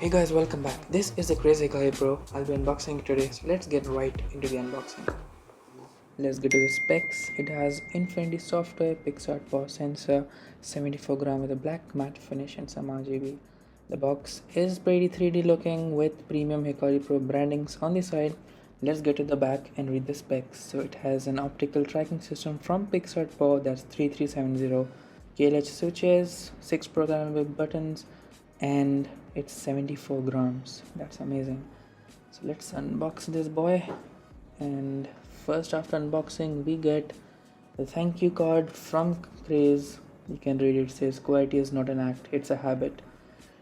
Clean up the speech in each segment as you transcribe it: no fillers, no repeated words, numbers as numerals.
Hey guys, welcome back. This is the CraZe Hikari Pro. I'll be unboxing it today, so let's get right into the unboxing. Let's get to the specs. It has Infinity software, PixArt power sensor, 74 gram with a black matte finish and some RGB. The box is pretty 3D looking with premium Hikari Pro brandings on the side. Let's get to the back and read the specs. So it has an optical tracking system from PixArt Power, that's 3370, KLH switches, 6 programmable buttons, and it's 74 grams. That's amazing. So let's unbox this boy. And first, after unboxing, we get the thank you card from CraZe. You can read it. It says quality is not an act, it's a habit.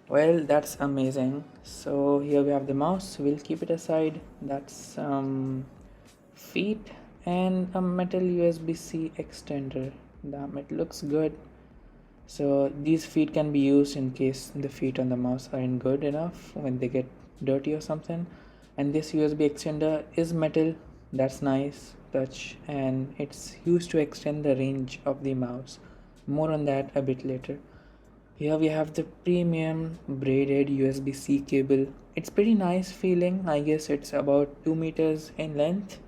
Well, that's amazing. So here we have the mouse. We'll keep it aside. That's feet and a metal USB-C extender. Damn, it looks good. So these feet can be used in case the feet on the mouse aren't good enough when they get dirty or something. And this USB extender is metal. That's nice touch, and it's used to extend the range of the mouse. More on that a bit later. Here we have the premium braided USB-C cable. It's pretty nice feeling. I guess it's about 2 meters in length.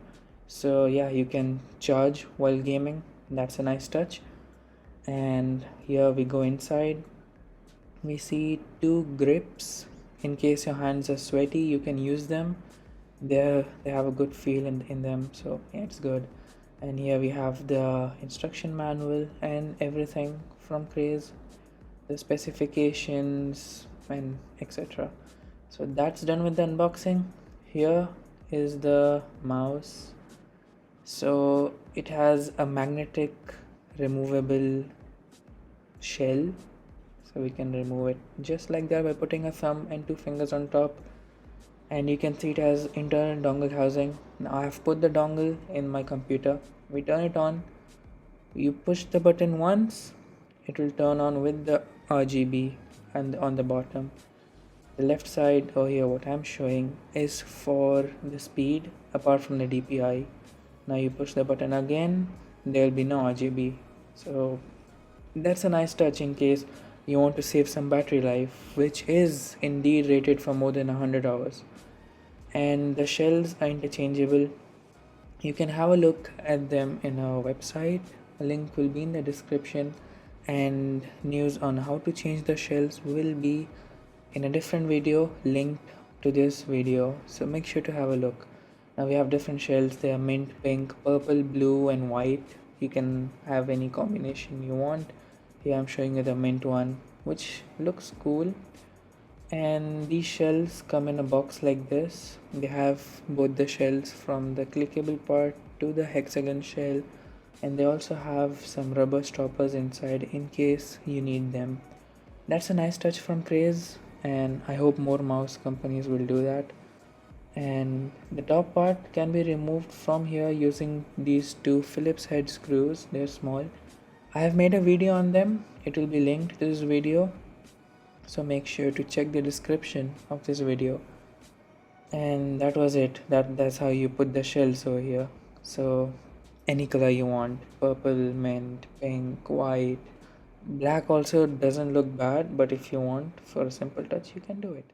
So yeah, you can charge while gaming. That's a nice touch. And here we go inside. We see 2 grips. In case your hands are sweaty, you can use them. They have a good feel in them, so yeah, it's good. And here we have the instruction manual and everything from CraZe, the specifications and etc. So that's done with the unboxing. Here is the mouse. So it has a magnetic removable shell, so we can remove it just like that by putting a thumb and 2 fingers on top. And you can see it has internal dongle housing. Now I have put the dongle in my computer. We turn it on. You push the button once, it will turn on with the RGB. And on the bottom, the left side over here, what I'm showing is for the speed apart from the DPI. Now you push the button again, there will be no RGB. So that's a nice touch in case you want to save some battery life, which is indeed rated for more than 100 hours. And the shells are interchangeable. You can have a look at them in our website. A link will be in the description, and news on how to change the shells will be in a different video linked to this video, so make sure to have a look. Now we have different shells. They are mint, pink, purple, blue and white. You can have any combination you want. Here I'm showing you the mint one, which looks cool. And these shells come in a box like this. They have both the shells from the clickable part to the hexagon shell, and they also have some rubber stoppers inside in case you need them. That's a nice touch from CraZe, and I hope more mouse companies will do that. And the top part can be removed from here using these 2 Phillips head screws. They're small. I have made a video on them. It will be linked to this video, so make sure to check the description of this video. And that was it. That's how you put the shells over here. So any color you want: purple, mint, pink, white, black also doesn't look bad, but if you want for a simple touch, you can do it.